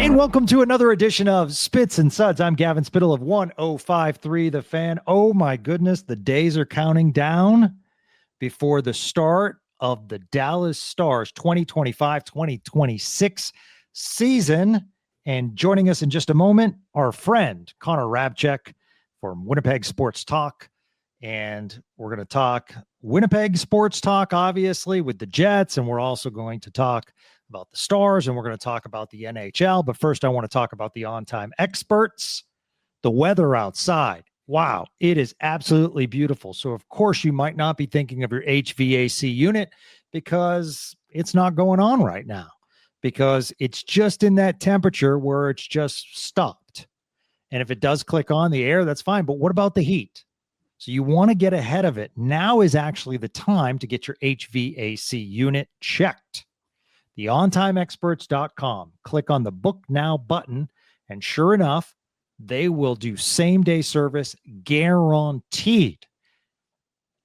And welcome to another edition of Spits and Suds. I'm Gavin Spittle of 105.3 The Fan. Oh my goodness, the days are counting down before the start of the Dallas Stars 2025-2026 season. And joining us in just a moment, our friend Connor Hrabchak from Winnipeg Sports Talk. And we're going to talk Winnipeg Sports Talk, obviously, with the Jets. And we're also going to talk about the Stars, and we're going to talk about the NHL. But first, I want to talk about the on-time experts, the weather outside. Wow, it is absolutely beautiful. So, of course, you might not be thinking of your HVAC unit because it's not going on right now, because it's just in that temperature where it's just stopped. And if it does click on the air, that's fine. But what about the heat? So you want to get ahead of it. Now is actually the time to get your HVAC unit checked. TheOnTimeExperts.com. Click on the Book Now button, and sure enough, they will do same-day service guaranteed.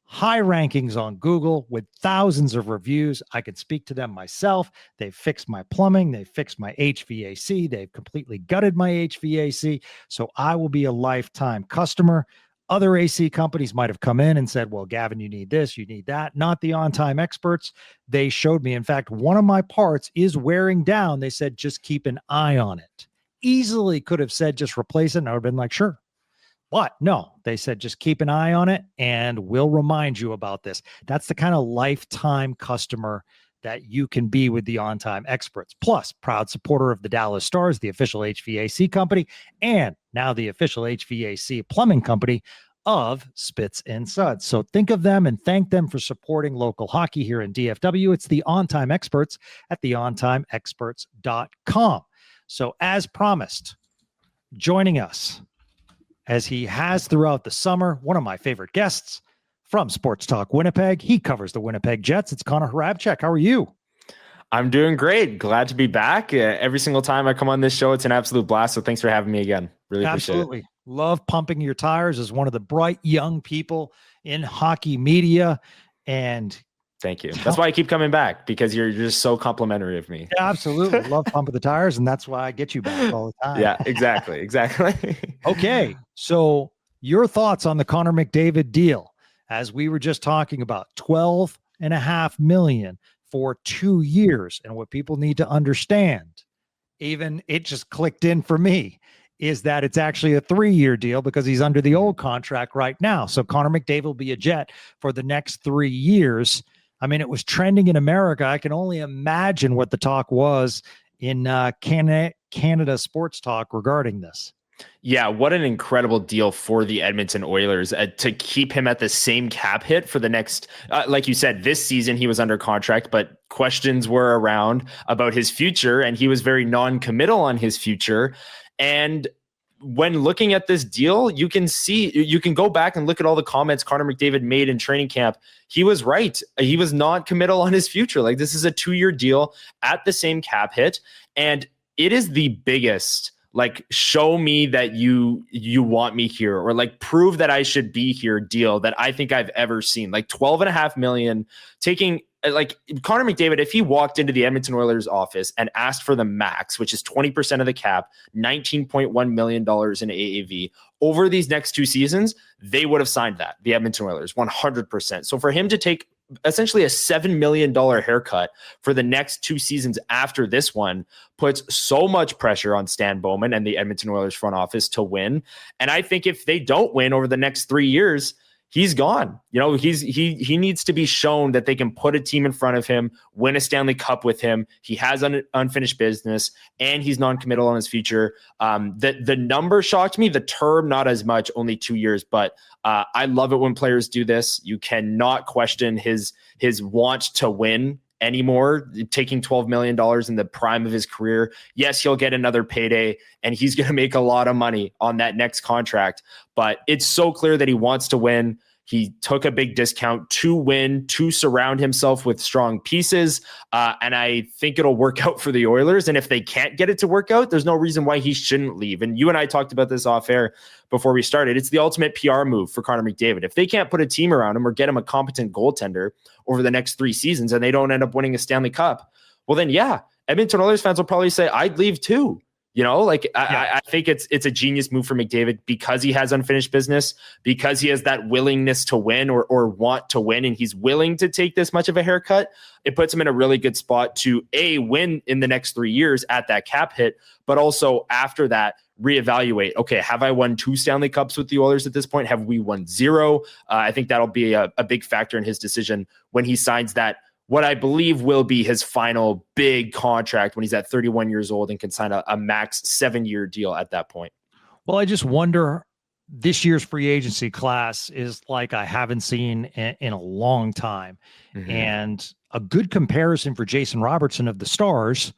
High rankings on Google with thousands of reviews. I could speak to them myself. They've fixed my plumbing. They've fixed my HVAC. They've completely gutted my HVAC. So I will be a lifetime customer. Other AC companies might have come in and said, well, Gavin, you need this, you need that. Not the on-time experts. They showed me. In fact, one of my parts is wearing down. They said, just keep an eye on it. Easily could have said, just replace it. And I would have been like, sure. But no, they said, just keep an eye on it and we'll remind you about this. That's the kind of lifetime customer that you can be with the on-time experts. Plus, proud supporter of the Dallas Stars, the official HVAC company, and now the official HVAC plumbing company of Spits and Suds. So think of them and thank them for supporting local hockey here in DFW. It's the on-time experts at theontimeexperts.com. So as promised, joining us, as he has throughout the summer, one of my favorite guests, from Sports Talk Winnipeg. He covers the Winnipeg Jets. It's Connor Hrabchak. How are you? I'm doing great. Glad to be back. Every single time I come on this show, it's an absolute blast. So thanks for having me again. Really appreciate it. Absolutely. Love pumping your tires as one of the bright young people in hockey media. And thank you. That's why I keep coming back, because you're just so complimentary of me. Absolutely. Love pumping the tires. And that's why I get you back all the time. Yeah, exactly. Exactly. Okay. So your thoughts on the Connor McDavid deal? As we were just talking about, $12.5 million for 2 years. And what people need to understand, even it just clicked in for me, is that it's actually a 3-year deal because he's under the old contract right now. So Connor McDavid will be a Jet for the next 3 years. I mean, it was trending in America. I can only imagine what the talk was in Canada Sports Talk regarding this. Yeah, what an incredible deal for the Edmonton Oilers to keep him at the same cap hit for the next, like you said, this season he was under contract, but questions were around about his future, and he was very non-committal on his future. And when looking at this deal, you can go back and look at all the comments Connor McDavid made in training camp. He was right. He was non-committal on his future. Like, this is a 2-year deal at the same cap hit, and it is the biggest, like, show me that you want me here, or like prove that I should be here deal that I think I've ever seen. Like $12.5 million, taking, like, Connor McDavid, if he walked into the Edmonton Oilers office and asked for the max, which is 20% of the cap, $19.1 million in AAV over these next 2 seasons, they would have signed that, the Edmonton Oilers, 100%. So for him to take essentially a $7 million haircut for the next 2 seasons after this one puts so much pressure on Stan Bowman and the Edmonton Oilers front office to win. And I think if they don't win over the next 3 years, he's gone. You know, he needs to be shown that they can put a team in front of him, win a Stanley Cup with him. He has unfinished business, and he's non-committal on his future. The number shocked me. The term, not as much, only 2 years. But I love it when players do this. You cannot question his want to win anymore, taking $12 million in the prime of his career. Yes, he'll get another payday and he's going to make a lot of money on that next contract, but it's so clear that he wants to win. He took a big discount to win, to surround himself with strong pieces. And I think it'll work out for the Oilers. And if they can't get it to work out, there's no reason why he shouldn't leave. And you and I talked about this off air before we started. It's the ultimate PR move for Connor McDavid. If they can't put a team around him or get him a competent goaltender over the next 3 seasons and they don't end up winning a Stanley Cup, well then, yeah, Edmonton Oilers fans will probably say, I'd leave too. You know, like I think it's a genius move for McDavid because he has unfinished business, because he has that willingness to win or want to win, and he's willing to take this much of a haircut. It puts him in a really good spot to win in the next 3 years at that cap hit, but also after that reevaluate. Okay, have I won 2 Stanley Cups with the Oilers at this point? Have we won 0? I think that'll be a big factor in his decision when he signs that, what I believe will be his final big contract when he's at 31 years old and can sign a max 7-year deal at that point. Well, I just wonder, this year's free agency class is like I haven't seen in a long time. Mm-hmm. And a good comparison for Jason Robertson of the Stars,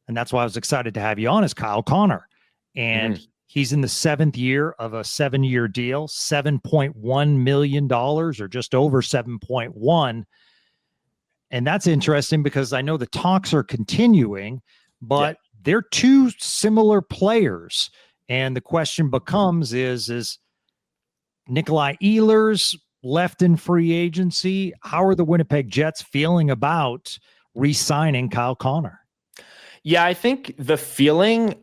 and that's why I was excited to have you on, is Kyle Connor. And he's in the 7th year of a 7-year deal, $7.1 million or just over 7.1. And that's interesting because I know the talks are continuing, but they're 2 similar players. And the question becomes is Nikolai Ehlers left in free agency? How are the Winnipeg Jets feeling about re-signing Kyle Connor? Yeah, I think the feeling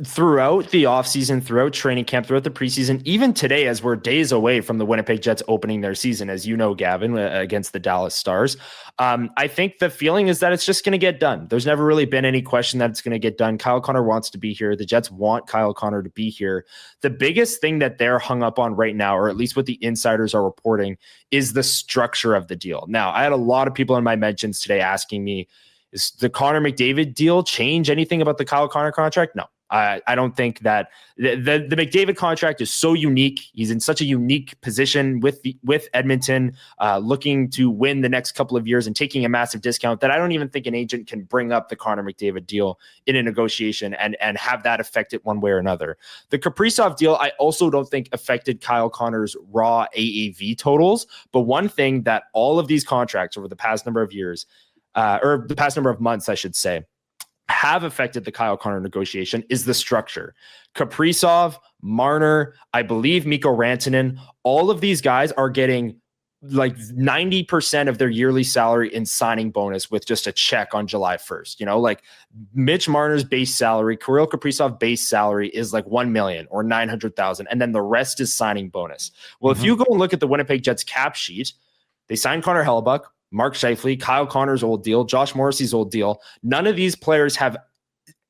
throughout the offseason, throughout training camp, throughout the preseason, even today, as we're days away from the Winnipeg Jets opening their season, as you know, Gavin, against the Dallas Stars, I think the feeling is that it's just going to get done. There's never really been any question that it's going to get done. Kyle Connor wants to be here. The Jets want Kyle Connor to be here. The biggest thing that they're hung up on right now, or at least what the insiders are reporting, is the structure of the deal. Now, I had a lot of people in my mentions today asking me, is the Connor McDavid deal change anything about the Kyle Connor contract? No. I don't think that the McDavid contract is so unique. He's in such a unique position with Edmonton, looking to win the next couple of years and taking a massive discount, that I don't even think an agent can bring up the Connor McDavid deal in a negotiation and have that affect it one way or another. The Kaprizov deal, I also don't think affected Kyle Connor's raw AAV totals. But one thing that all of these contracts over the past number of years, or the past number of months, I should say, have affected the Kyle Connor negotiation is the structure. Kaprizov, Marner, I believe Mikko Rantanen, all of these guys are getting like 90% of their yearly salary in signing bonus with just a check on July 1st. You know, like Mitch Marner's base salary, Kirill Kaprizov base salary is like 1 million or 900,000. And then the rest is signing bonus. Well, if you go and look at the Winnipeg Jets cap sheet, they signed Connor Hrabchak, Mark Scheifele, Kyle Connor's old deal, Josh Morrissey's old deal. None of these players have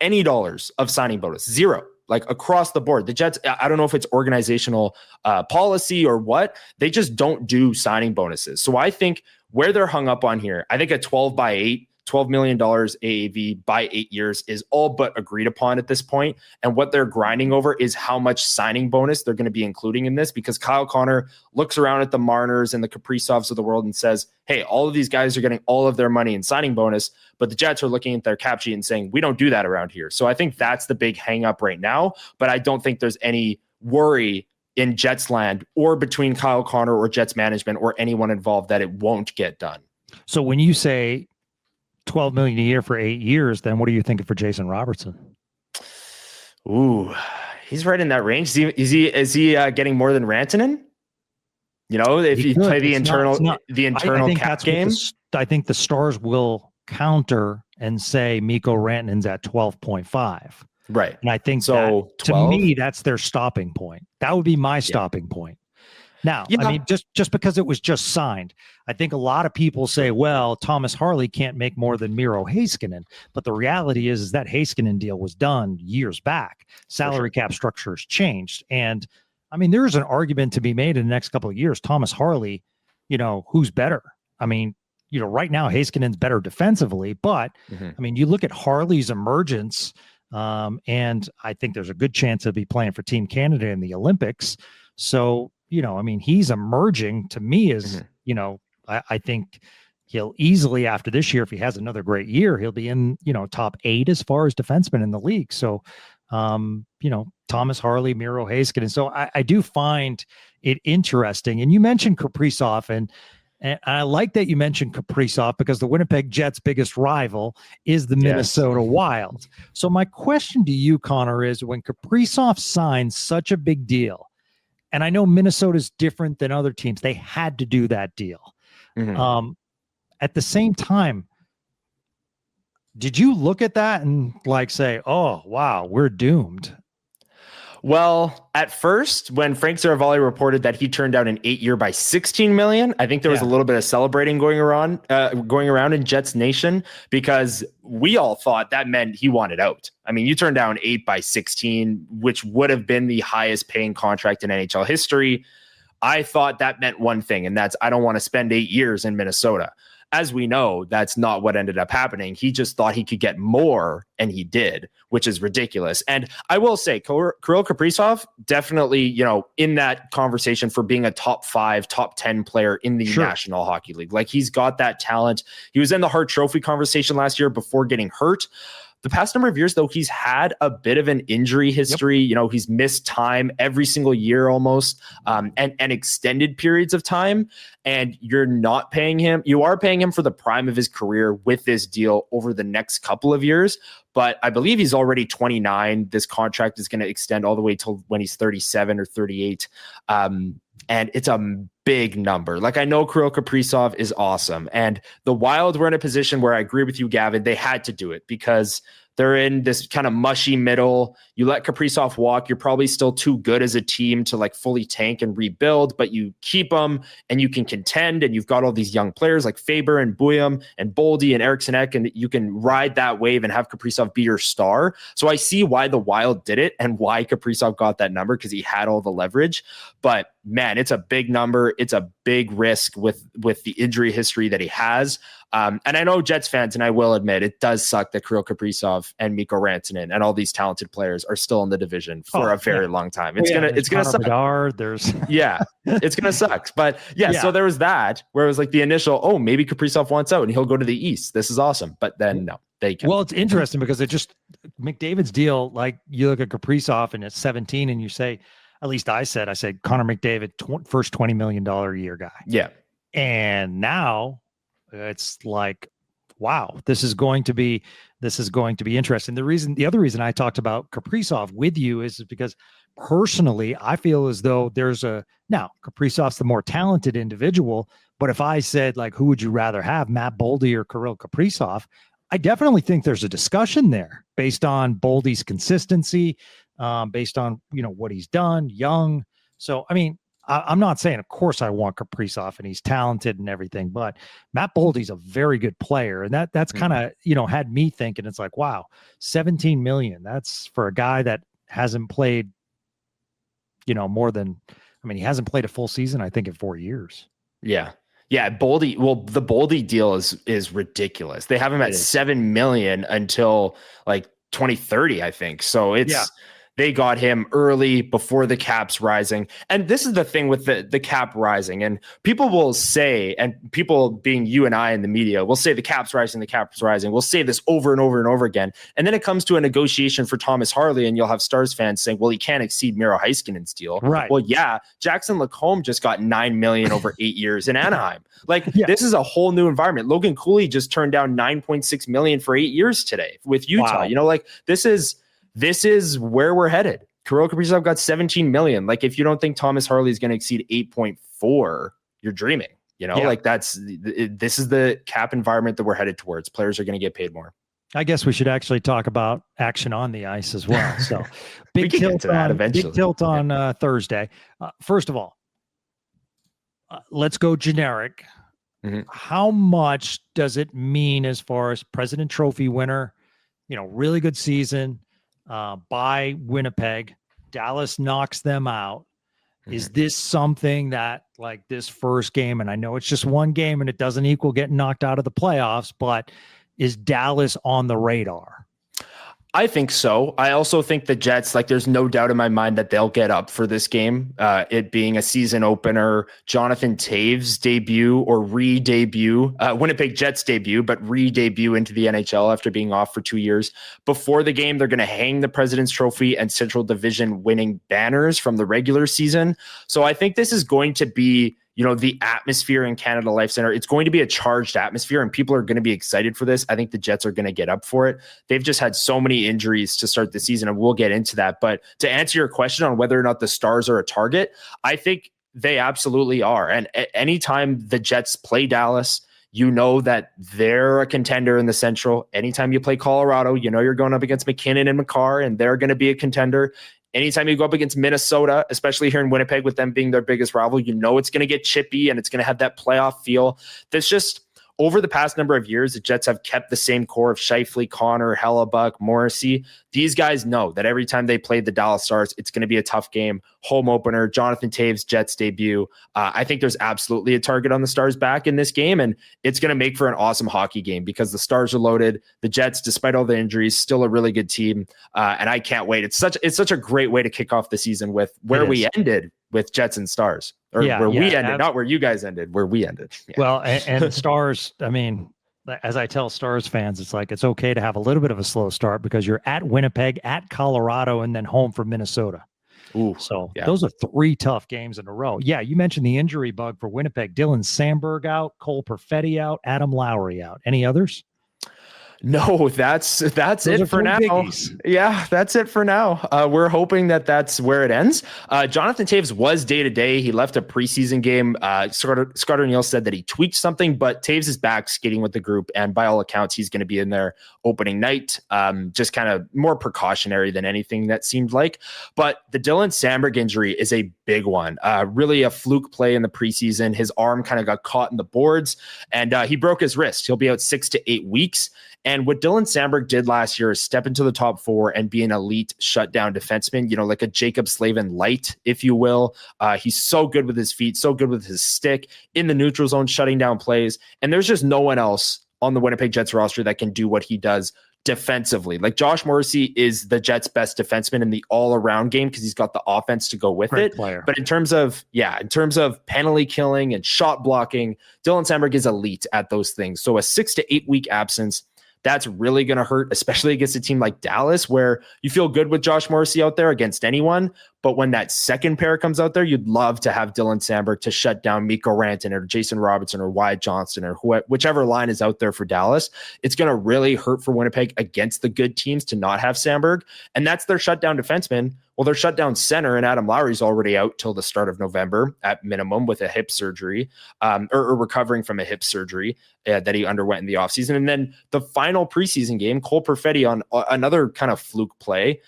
any dollars of signing bonus. 0, like across the board. The Jets, I don't know if it's organizational policy or what, they just don't do signing bonuses. So I think where they're hung up on here, I think a 12 million AAV by 8 years is all but agreed upon at this point. And what they're grinding over is how much signing bonus they're going to be including in this, because Kyle Connor looks around at the Marners and the Kaprizovs of the world and says, hey, all of these guys are getting all of their money in signing bonus, but the Jets are looking at their cap sheet and saying, we don't do that around here. So I think that's the big hang up right now, but I don't think there's any worry in Jets land or between Kyle Connor or Jets management or anyone involved that it won't get done. So when you say 12 million a year for 8 years, then what are you thinking for Jason Robertson? Ooh, he's right in that range. Is he getting more than Rantanen? You know, if you play the internal cap game, I think the Stars will counter and say Mikko Rantanen's at 12.5. Right. And I think so. To me, that's their stopping point. That would be my stopping point. Now, I mean, just because it was just signed, I think a lot of people say, well, Thomas Harley can't make more than Miro Heiskanen. But the reality is that Heiskanen deal was done years back. Salary cap structure has changed. And I mean, there is an argument to be made in the next couple of years. Thomas Harley, you know, who's better? I mean, you know, right now, Heiskanen's better defensively. But I mean, you look at Harley's emergence, and I think there's a good chance he'll be playing for Team Canada in the Olympics. So, you know, I mean, he's emerging to me as, you know, I think he'll easily, after this year, if he has another great year, he'll be in, you know, top 8 as far as defensemen in the league. So, you know, Thomas Harley, Miro Heiskanen. So I do find it interesting. And you mentioned Kaprizov, and I like that you mentioned Kaprizov because the Winnipeg Jets' biggest rival is the Minnesota Wild. So my question to you, Connor, is when Kaprizov signs such a big deal, and I know Minnesota's different than other teams, they had to do that deal. At the same time, Did you look at that and like say, oh, wow, we're doomed? Well, at first, when Frank Saravalli reported that he turned down an 8-year by $16 million, I think there was a little bit of celebrating going around in Jets Nation, because we all thought that meant he wanted out. I mean, you turned down 8 by 16, which would have been the highest paying contract in NHL history. I thought that meant one thing, and that's I don't want to spend 8 years in Minnesota. As we know, that's not what ended up happening. He just thought he could get more, and he did, which is ridiculous. And I will say, Kirill Kaprizov, definitely, in that conversation for being a top 5, top 10 player in the National Hockey League. Like, he's got that talent. He was in the Hart Trophy conversation last year before getting hurt. The past number of years, though, he's had a bit of an injury history. Yep. He's missed time every single year almost, and extended periods of time. And you're not paying him. You are paying him for the prime of his career with this deal over the next couple of years. But I believe he's already 29. This contract is going to extend all the way till when he's 37 or 38. And it's a big number. Like, I know Kirill Kaprizov is awesome. And the Wild were in a position where I agree with you, Gavin. They had to do it because they're in this kind of mushy middle. You let Kaprizov walk, you're probably still too good as a team to like fully tank and rebuild, but you keep them and you can contend, and you've got all these young players like Faber and Buyam and Boldy and Eriksson Ek, and you can ride that wave and have Kaprizov be your star. So I see why the Wild did it and why Kaprizov got that number, because he had all the leverage. But man, it's a big number. It's a big risk with the injury history that he has. And I know Jets fans, and I will admit, it does suck that Kirill Kaprizov and Mikko Rantanen and all these talented players are still in the division for a very long time. It's gonna suck. There's it's gonna suck. But so there was that where it was like the initial, maybe Kaprizov wants out and he'll go to the East. This is awesome. But then no, they can't. Well, it's interesting because McDavid's deal, like you look at Kaprizov and it's 17 and you say, at least I said Connor McDavid, first $20 million a year guy. Yeah. And now it's like, wow, this is going to be interesting. The other reason I talked about Kaprizov with you is because personally, I feel as though now Kaprizov's the more talented individual, but if I said, like, who would you rather have, Matt Boldy or Kirill Kaprizov, I definitely think there's a discussion there based on Boldy's consistency, based on, what he's done, young. So, I mean, I'm not saying, of course, I want Kaprizov and he's talented and everything, but Matt Boldy's a very good player. And that's kind of, had me thinking, it's like, wow, 17 million. That's for a guy that hasn't played, he hasn't played a full season, I think, in 4 years. Yeah. Yeah. Boldy. Well, the Boldy deal is ridiculous. They have him at $7 million until like 2030, I think. So they got him early before the cap's rising. And this is the thing with the cap rising. And people will say, and people being you and I in the media will say the cap's rising, the cap's rising. We'll say this over and over and over again. And then it comes to a negotiation for Thomas Harley, and you'll have Stars fans saying, well, he can't exceed Miro Heiskanen's deal. Right. Well, yeah, Jackson Lacombe just got $9 million over 8 years in Anaheim. Like, this is a whole new environment. Logan Cooley just turned down $9.6 million for 8 years today with Utah. Wow. This is where we're headed. Kirill Kaprizov got $17 million. Like, if you don't think Thomas Harley is going to exceed 8.4, you're dreaming. This is the cap environment that we're headed towards. Players are going to get paid more. I guess we should actually talk about action on the ice as well. So big tilt on Thursday. First of all, let's go generic. Mm-hmm. How much does it mean as far as President Trophy winner, really good season, by Winnipeg, Dallas knocks them out. Mm-hmm. Is this something that, like, this first game, and I know it's just one game and it doesn't equal getting knocked out of the playoffs, but is Dallas on the radar? I think so. I also think the Jets, there's no doubt in my mind that they'll get up for this game. It being a season opener, Jonathan Toews debut or re-debut, Winnipeg Jets debut, but re-debut into the NHL after being off for 2 years. Before the game, they're going to hang the President's Trophy and Central Division winning banners from the regular season. So I think this is going to be, the atmosphere in Canada Life Center. It's going to be a charged atmosphere, and people are going to be excited for this. I think the Jets are going to get up for it. They've just had so many injuries to start the season, and we'll get into that. But to answer your question on whether or not the Stars are a target, I think they absolutely are. And anytime the Jets play Dallas, You know that they're a contender in the Central. Anytime you play Colorado, you know you're going up against McKinnon and McCarr, and they're going to be a contender. Anytime you go up against Minnesota, especially here in Winnipeg with them being their biggest rival, you know it's going to get chippy and it's going to have that playoff feel. That's just, over the past number of years, the Jets have kept the same core of Scheifele, Connor, Hellebuck, Morrissey. These guys know that every time they played the Dallas Stars, it's going to be a tough game. Home opener, Jonathan Toews, Jets debut. I think there's absolutely a target on the Stars back in this game, and it's going to make for an awesome hockey game because the Stars are loaded. The Jets, despite all the injuries, still a really good team, and I can't wait. It's such a great way to kick off the season with where we ended with Jets and Stars, or where we ended, not where you guys ended, where we ended. Yeah. Well, and Stars, I mean, as I tell Stars fans, it's like, it's okay to have a little bit of a slow start because you're at Winnipeg, at Colorado, and then home for Minnesota. Ooh, so those are 3 tough games in a row. Yeah, you mentioned the injury bug for Winnipeg. Dylan Sandberg out, Cole Perfetti out, Adam Lowry out. Any others? No, that's it for now. Biggies. Yeah, that's it for now. We're hoping that that's where it ends. Jonathan Toews was day-to-day. He left a preseason game. Scott O'Neill said that he tweaked something, but Toews is back skating with the group, and by all accounts, he's going to be in there opening night. Just kind of more precautionary than anything that seemed like. But the Dylan Sandberg injury is a big one. Really a fluke play in the preseason. His arm kind of got caught in the boards, and he broke his wrist. He'll be out 6 to 8 weeks. And what Dylan Sandberg did last year is step into the top 4 and be an elite shutdown defenseman, like a Jacob Slavin light, if you will. He's so good with his feet, so good with his stick in the neutral zone, shutting down plays. And there's just no one else on the Winnipeg Jets roster that can do what he does defensively. Like, Josh Morrissey is the Jets' best defenseman in the all-around game because he's got the offense to go with it. Player. But in terms of penalty killing and shot blocking, Dylan Sandberg is elite at those things. So a 6 to 8 week absence, that's really going to hurt, especially against a team like Dallas, where you feel good with Josh Morrissey out there against anyone. But when that second pair comes out there, you'd love to have Dylan Sandberg to shut down Mikko Rantanen or Jason Robertson or Wyatt Johnston or whichever line is out there for Dallas. It's going to really hurt for Winnipeg against the good teams to not have Sandberg. And that's their shutdown defenseman. Well, their shutdown center and Adam Lowry's already out till the start of November at minimum with a hip surgery, or recovering from a hip surgery that he underwent in the offseason. And then the final preseason game, Cole Perfetti on another kind of fluke play,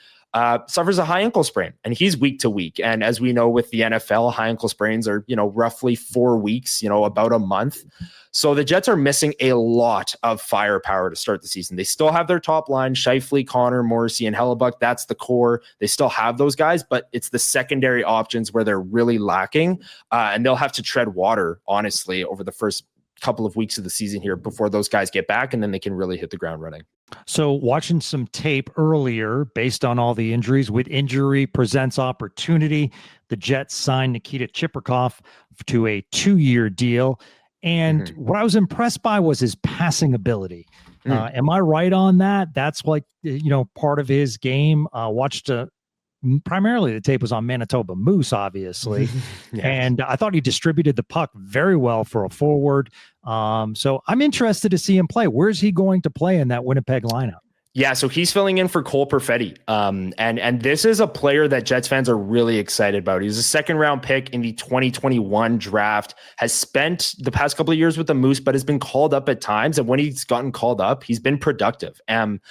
suffers a high ankle sprain, and he's week to week. And as we know with the NFL, high ankle sprains are, roughly 4 weeks, about a month. So the Jets are missing a lot of firepower to start the season. They still have their top line, Scheifele, Connor, Morrissey, and Hellebuck. That's the core. They still have those guys, but it's the secondary options where they're really lacking. And they'll have to tread water, honestly, over the first couple of weeks of the season here before those guys get back, and then they can really hit the ground running. So watching some tape earlier, based on all the injuries, with injury presents opportunity, the Jets signed Nikita Chibrikov to a 2-year deal. And what I was impressed by was his passing ability. Am I right on that? That's like, part of his game. Watched primarily the tape was on Manitoba Moose, obviously. Yes. And I thought he distributed the puck very well for a forward. So I'm interested to see him play. Where's he going to play in that Winnipeg lineup? Yeah, so he's filling in for Cole Perfetti. And this is a player that Jets fans are really excited about. He's a second-round pick in the 2021 draft, has spent the past couple of years with the Moose, but has been called up at times. And when he's gotten called up, he's been productive. And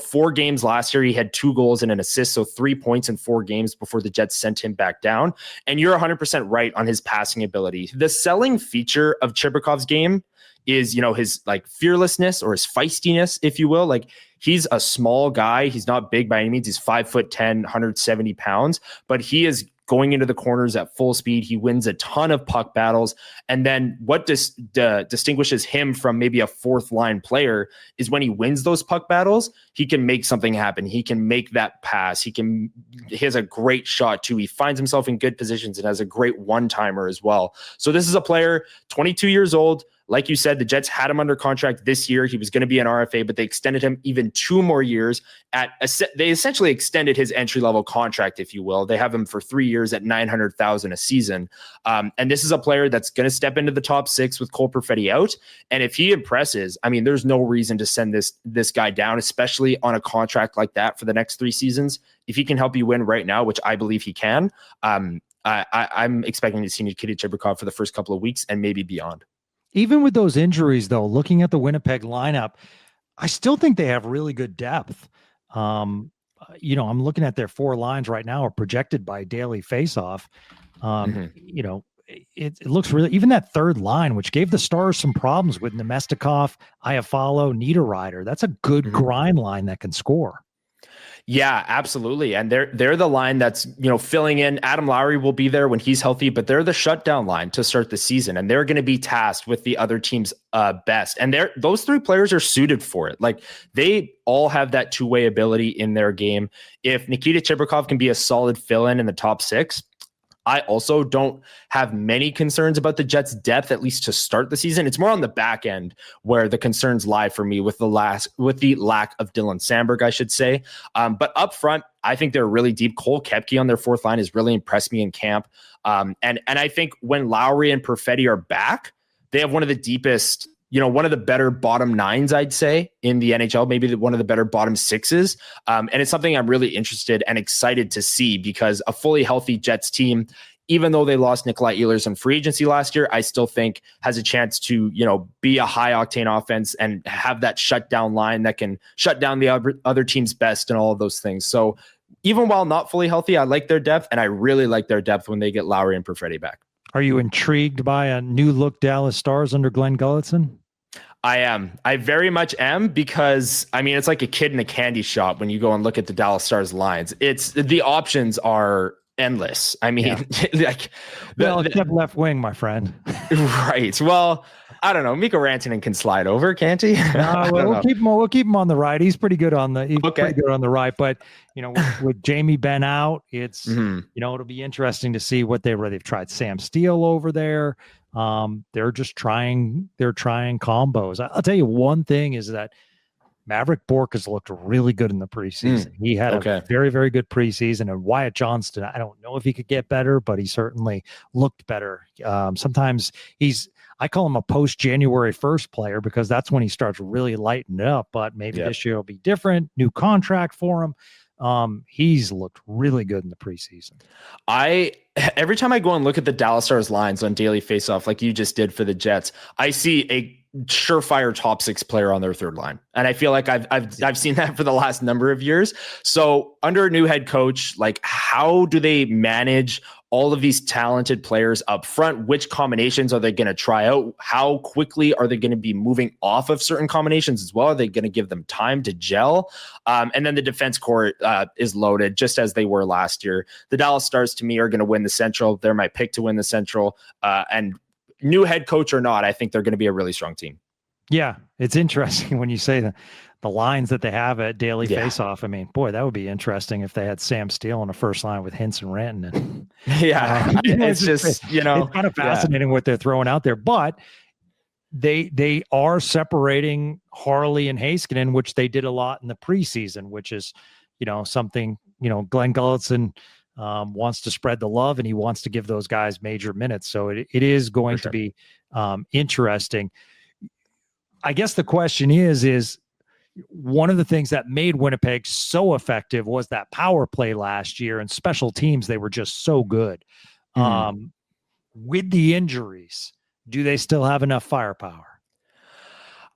4 games last year, he had 2 goals and an assist, so 3 points in 4 games before the Jets sent him back down. And you're 100% right on his passing ability. The selling feature of Chibrikov's game is, his fearlessness or his feistiness, if you will. Like, he's a small guy. He's not big by any means. He's 5'10", 170 pounds, but he is going into the corners at full speed. He wins a ton of puck battles. And then what distinguishes him from maybe a fourth line player is when he wins those puck battles, he can make something happen. He can make that pass. He has a great shot too. He finds himself in good positions and has a great one-timer as well. So this is a player, 22 years old. Like you said, the Jets had him under contract this year. He was going to be an RFA, but they extended him even 2 more years. They essentially extended his entry-level contract, if you will. They have him for 3 years at $900,000 a season. And this is a player that's going to step into the top 6 with Cole Perfetti out. And if he impresses, there's no reason to send this guy down, especially on a contract like that for the next 3 seasons. If he can help you win right now, which I believe he can, I'm expecting to see Nikita Chibrikov for the first couple of weeks and maybe beyond. Even with those injuries, though, looking at the Winnipeg lineup, I still think they have really good depth. I'm looking at their 4 lines right now are projected by Daily Faceoff. It looks really, even that third line, which gave the Stars some problems with Nemestikov, Iafallo, Niederreiter. That's a good grind line that can score. Yeah, absolutely. And they're the line that's, filling in. Adam Lowry will be there when he's healthy, but they're the shutdown line to start the season. And they're going to be tasked with the other team's best. And those 3 players are suited for it. Like, they all have that two-way ability in their game. If Nikita Chibrikov can be a solid fill-in in the top 6, I also don't have many concerns about the Jets' depth, at least to start the season. It's more on the back end where the concerns lie for me with the lack of Dylan Samberg, I should say. But up front, I think they're really deep. Cole Koepke on their 4th line has really impressed me in camp. And I think when Lowry and Perfetti are back, they have one of the deepest, one of the better bottom 9s, I'd say, in the NHL, maybe one of the better bottom 6s. And it's something I'm really interested and excited to see, because a fully healthy Jets team, even though they lost Nikolai Ehlers in free agency last year, I still think has a chance to, be a high octane offense and have that shutdown line that can shut down the other team's best and all of those things. So even while not fully healthy, I like their depth, and I really like their depth when they get Lowry and Perfetti back. Are you intrigued by a new look Dallas Stars under Glen Gulutzan? I am. I very much am, because it's like a kid in a candy shop when you go and look at the Dallas Stars lines. The options are endless. Except left wing, my friend. Right. Well, I don't know. Mikko Rantanen can slide over, can't he? No, we'll keep him on the right. He's pretty good on the right. But with Jamie Benn out, it's it'll be interesting to see what they've tried Sam Steele over there. They're trying combos. I'll tell you one thing is that Maverick Bourque has looked really good in the preseason. He had a very, very good preseason. And Wyatt Johnston, I don't know if he could get better, but he certainly looked better. Sometimes I call him a post-January 1st player, because that's when he starts really lighting it up. But maybe this year will be different. New contract for him. He's looked really good in the preseason. Every time I go and look at the Dallas Stars lines on Daily Faceoff, like you just did for the Jets, I see a surefire top 6 player on their 3rd line. And I feel like I've seen that for the last number of years. So under a new head coach, like, how do they manage all of these talented players up front? Which combinations are they going to try out? How quickly are they going to be moving off of certain combinations as well? Are they going to give them time to gel? And then the defense core is loaded, just as they were last year. The Dallas Stars, to me, are going to win the Central. They're my pick to win the Central. And new head coach or not, I think they're going to be a really strong team. Yeah, it's interesting when you say the lines that they have at Daily Faceoff. Boy, that would be interesting if they had Sam Steele on the first line with Hintz and Rantanen. It's kind of fascinating what they're throwing out there. But they are separating Harley and Heiskanen, which they did a lot in the preseason, which is something Glen Gulutzan wants to spread the love, and he wants to give those guys major minutes. So it is going to be interesting. I guess the question is one of the things that made Winnipeg so effective was that power play last year, and special teams, they were just so good. With the injuries, do they still have enough firepower?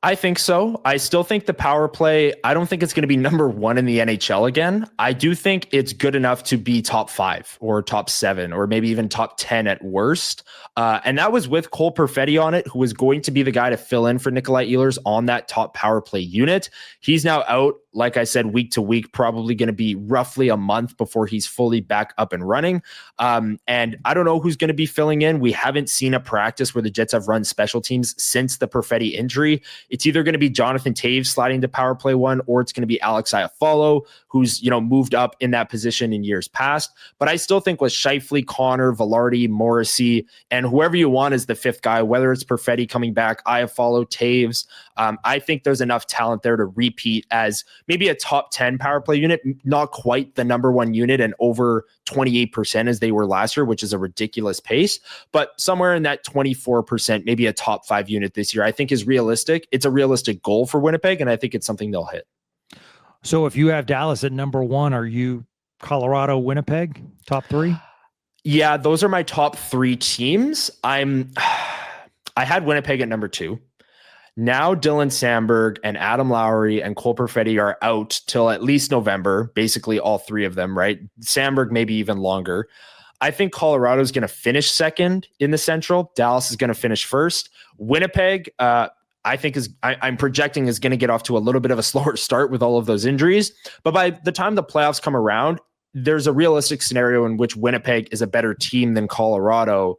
I think so. I still think the power play, I don't think it's going to be number 1 in the NHL again. I do think it's good enough to be top 5 or top 7 or maybe even top 10 at worst. And that was with Cole Perfetti on it, who was going to be the guy to fill in for Nikolai Ehlers on that top power play unit. He's now out, like I said, week to week, probably going to be roughly a month before he's fully back up and running. And I don't know who's going to be filling in. We haven't seen a practice where the Jets have run special teams since the Perfetti injury. It's either going to be Jonathan Toews sliding to power play 1, or it's going to be Alex Iafallo, who's moved up in that position in years past. But I still think with Scheifele, Connor, Velarde, Morrissey, and whoever you want as the 5th guy, whether it's Perfetti coming back, Iafallo, Toews, I think there's enough talent there to repeat as maybe a top 10 power play unit, not quite the number 1 unit and over 28% as they were last year, which is a ridiculous pace, but somewhere in that 24%, maybe a top 5 unit this year, I think is realistic. It's a realistic goal for Winnipeg, and I think it's something they'll hit. So if you have Dallas at number 1, are you Colorado, Winnipeg, top 3? Yeah, those are my top 3 teams. I had Winnipeg at number 2. Now Dylan Sandberg and Adam Lowry and Cole Perfetti are out till at least November, basically all 3 of them, right? Sandberg maybe even longer. I think Colorado is going to finish second in the Central. Dallas is going to finish first. Winnipeg, I think I'm projecting is going to get off to a little bit of a slower start with all of those injuries. But by the time the playoffs come around, there's a realistic scenario in which Winnipeg is a better team than Colorado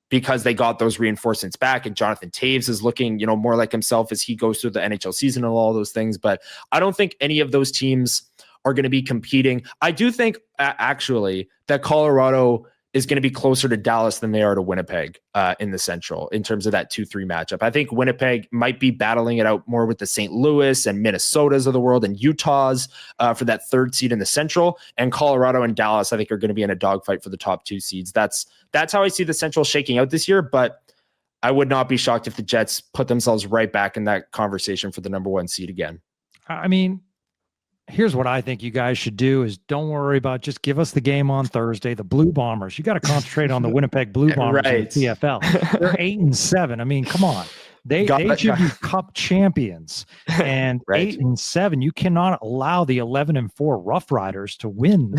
because they got those reinforcements back, and Jonathan Toews is looking, more like himself as he goes through the NHL season and all those things. But I don't think any of those teams are going to be competing. I do think actually that Colorado is going to be closer to Dallas than they are to Winnipeg in the Central in terms of that 2-3 matchup. I think Winnipeg might be battling it out more with the St. Louis and Minnesotas of the world and Utahs for that 3rd seed in the Central, and Colorado and Dallas I think are going to be in a dogfight for the top 2 seeds. That's how I see the Central shaking out this year, but I would not be shocked if the Jets put themselves right back in that conversation for the number 1 seed again. I mean, here's what I think you guys should do is don't worry about, just give us the game on Thursday. The Blue Bombers, you got to concentrate on the Winnipeg Blue Bombers in the CFL. They're 8-7. I mean, come on. They should be cup champions. And right. 8-7, you cannot allow the 11-4 Rough Riders to win,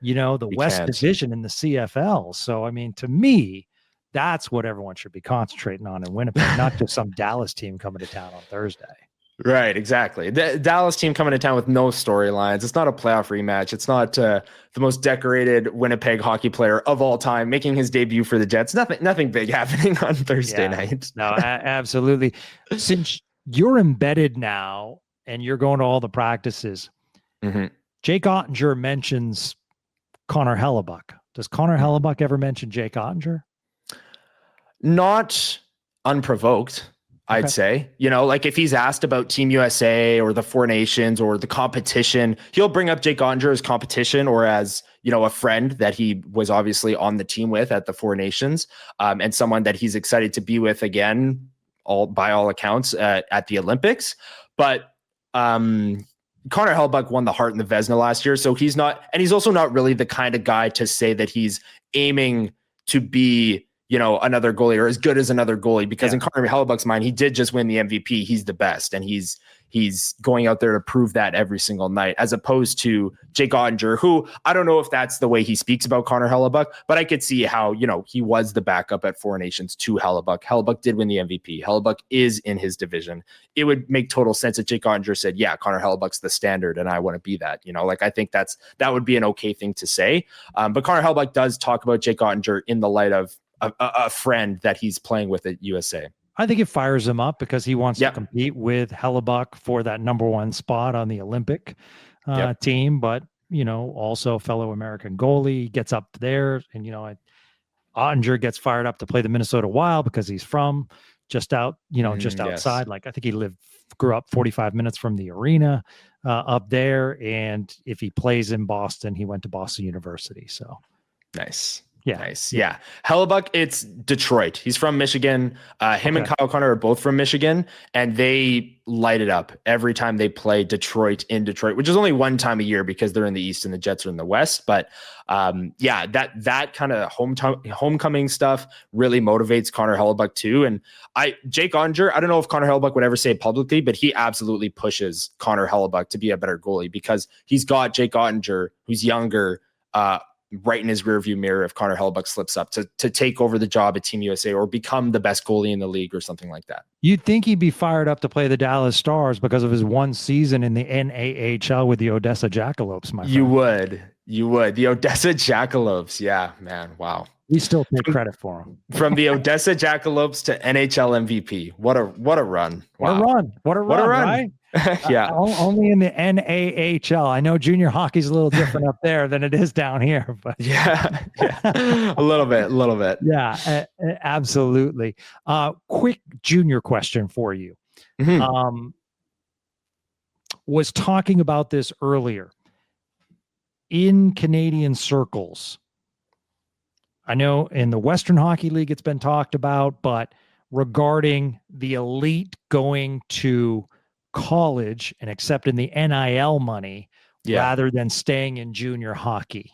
the West Division in the CFL. So, I mean, to me, that's what everyone should be concentrating on in Winnipeg, not just some Dallas team coming to town on Thursday. Right, exactly. The Dallas team coming to town with no storylines. It's not a playoff rematch. It's not the most decorated Winnipeg hockey player of all time making his debut for the Jets. Nothing big happening on Thursday night. No, absolutely. Since you're embedded now and you're going to all the practices, Jake Ottinger mentions Connor Hrabchak. Does Connor Hrabchak ever mention Jake Ottinger? Not unprovoked. I'd say, like if he's asked about Team USA or the Four Nations or the competition, he'll bring up Jake Ottinger as competition or as, a friend that he was obviously on the team with at the Four Nations, and someone that he's excited to be with again, by all accounts at the Olympics. But Connor Hrabchak won the Hart and the Vezina last year. So he's also not really the kind of guy to say that he's aiming to be another goalie or as good as another goalie, because in Connor Hrabchak's mind, he did just win the MVP. He's the best, and he's going out there to prove that every single night, as opposed to Jake Ottinger, who I don't know if that's the way he speaks about Connor Hrabchak, but I could see how, he was the backup at Four Nations to Hrabchak. Hrabchak did win the MVP. Hrabchak is in his division. It would make total sense if Jake Ottinger said, yeah, Connor Hrabchak's the standard and I want to be that, I think that would be an okay thing to say. But Connor Hrabchak does talk about Jake Ottinger in the light of a friend that he's playing with at USA. I think it fires him up because he wants to compete with Hrabchak for that number 1 spot on the Olympic team, but also fellow American goalie gets up there, and Ottinger gets fired up to play the Minnesota Wild because he's from just outside. Like I think he grew up 45 minutes from the arena up there, and if he plays in Boston, he went to Boston University. So nice. Yeah. Nice. Yeah. Hrabchak, it's Detroit. He's from Michigan. Him and Kyle Connor are both from Michigan, and they light it up every time they play Detroit in Detroit, which is only one time a year because they're in the East and the Jets are in the West. But that kind of homecoming stuff really motivates Connor Hrabchak too. And Jake Ottinger, I don't know if Connor Hrabchak would ever say it publicly, but he absolutely pushes Connor Hrabchak to be a better goalie because he's got Jake Ottinger, who's younger, right in his rearview mirror if Connor Hrabchak slips up to take over the job at Team USA or become the best goalie in the league or something like that. You'd think he'd be fired up to play the Dallas Stars because of his one season in the NAHL with the Odessa Jackalopes, my friend. You would. The Odessa Jackalopes. Yeah, man. Wow. We still take credit for him. From the Odessa Jackalopes to NHL MVP. What a run. Wow. What a run. Right? Yeah. Only in the NAHL. I know junior hockey's a little different up there than it is down here, but yeah. A little bit. Yeah, absolutely. Quick junior question for you. Mm-hmm. Was talking about this earlier in Canadian circles. I know in the Western Hockey League it's been talked about, but regarding the elite going to college and accepting the NIL money rather than staying in junior hockey.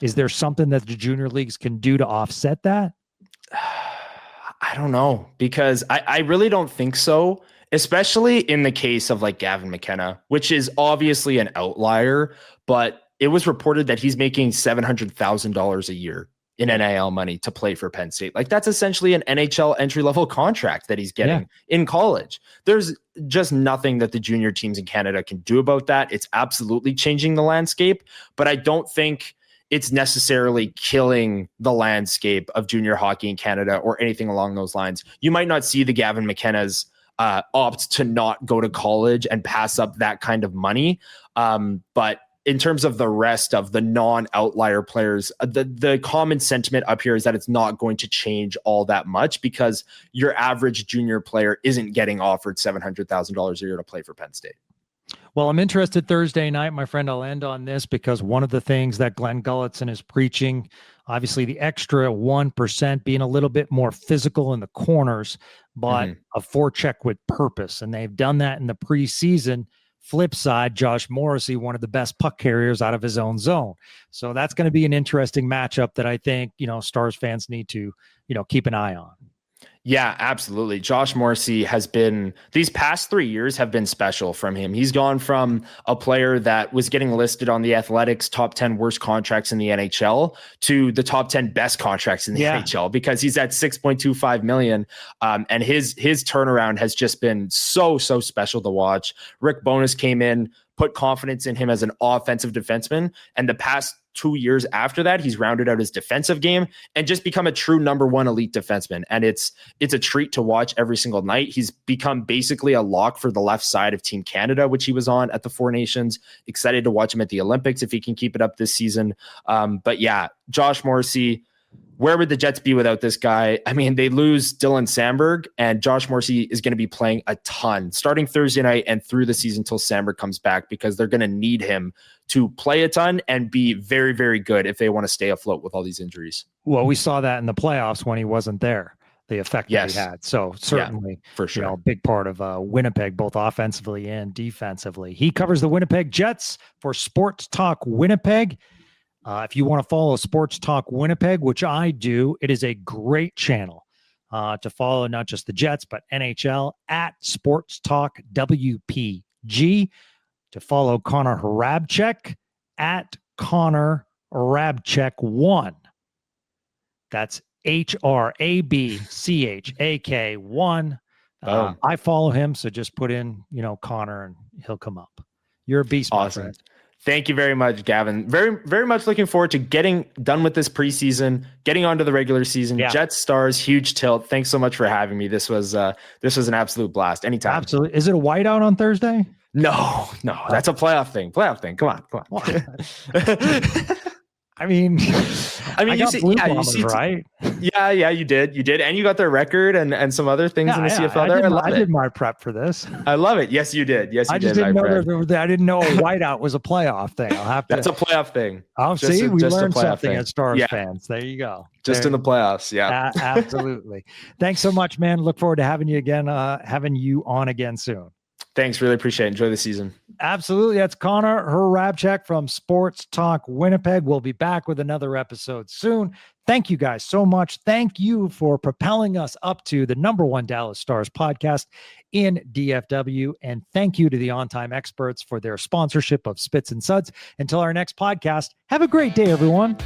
Is there something that the junior leagues can do to offset that? I don't know, because I really don't think so, especially in the case of like Gavin McKenna, which is obviously an outlier, but it was reported that he's making $700,000 a year in NIL money to play for Penn State. Like that's essentially an NHL entry-level contract that he's getting in college. There's just nothing that the junior teams in Canada can do about that. It's absolutely changing the landscape, but I don't think it's necessarily killing the landscape of junior hockey in Canada or anything along those lines. You might not see the Gavin McKennas opt to not go to college and pass up that kind of money. But in terms of the rest of the non-outlier players, the common sentiment up here is that it's not going to change all that much because your average junior player isn't getting offered $700,000 a year to play for Penn State. Well, I'm interested Thursday night, my friend. I'll end on this because one of the things that Glen Gulutzan is preaching, obviously the extra 1% being a little bit more physical in the corners, but a forecheck with purpose. And they've done that in the preseason. Flip side, Josh Morrissey, one of the best puck carriers out of his own zone. So that's going to be an interesting matchup that I think, Stars fans need to, keep an eye on. Yeah, absolutely. Josh Morrissey has been, these past 3 years have been special from him. He's gone from a player that was getting listed on the Athletics top 10 worst contracts in the NHL to the top 10 best contracts in the NHL because he's at $6.25 million. And his turnaround has just been so special to watch. Rick Bowness came in, put confidence in him as an offensive defenseman. And the past 2 years after that, he's rounded out his defensive game and just become a true number one elite defenseman. And it's a treat to watch every single night. He's become basically a lock for the left side of Team Canada, which he was on at the Four Nations. Excited to watch him at the Olympics if he can keep it up this season. But yeah, Josh Morrissey, where would the Jets be without this guy? I mean, they lose Dylan Sandberg, and Josh Morrissey is going to be playing a ton starting Thursday night and through the season until Sandberg comes back because they're going to need him to play a ton and be very, very good if they want to stay afloat with all these injuries. Well, we saw that in the playoffs when he wasn't there, the effect that he had. So certainly, for sure, a big part of Winnipeg, both offensively and defensively. He covers the Winnipeg Jets for Sports Talk Winnipeg. If you want to follow Sports Talk Winnipeg, which I do, it is a great channel to follow not just the Jets, but NHL at Sports Talk WPG. To follow Connor Hrabchak at Connor Hrabchak 1. That's Hrabchak 1. I follow him, so just put in, Connor, and he'll come up. You're a beast, my friend. Thank you very much, Gavin. Very, very much looking forward to getting done with this preseason, getting on to the regular season. Yeah. Jets, Stars, huge tilt. Thanks so much for having me. This was an absolute blast. Anytime. Absolutely. Is it a whiteout on Thursday? No, that's a playoff thing. Come on. I mean, you see, right? Yeah, you did, and you got their record and some other things in the CFL. I did my prep for this. I love it. Yes, you did. I just didn't know I didn't know a whiteout was a playoff thing. That's a playoff thing. Oh, see, we learned something as Stars fans. There you go. In the playoffs, yeah. Absolutely. Thanks so much, man. Look forward to having you again. Having you on again soon. Thanks. Really appreciate it. Enjoy the season. Absolutely. That's Connor Hrabchak from Sports Talk Winnipeg. We'll be back with another episode soon. Thank you guys so much. Thank you for propelling us up to the #1 Dallas Stars podcast in DFW. And thank you to the On Time Experts for their sponsorship of Spits and Suds. Until our next podcast, have a great day, everyone.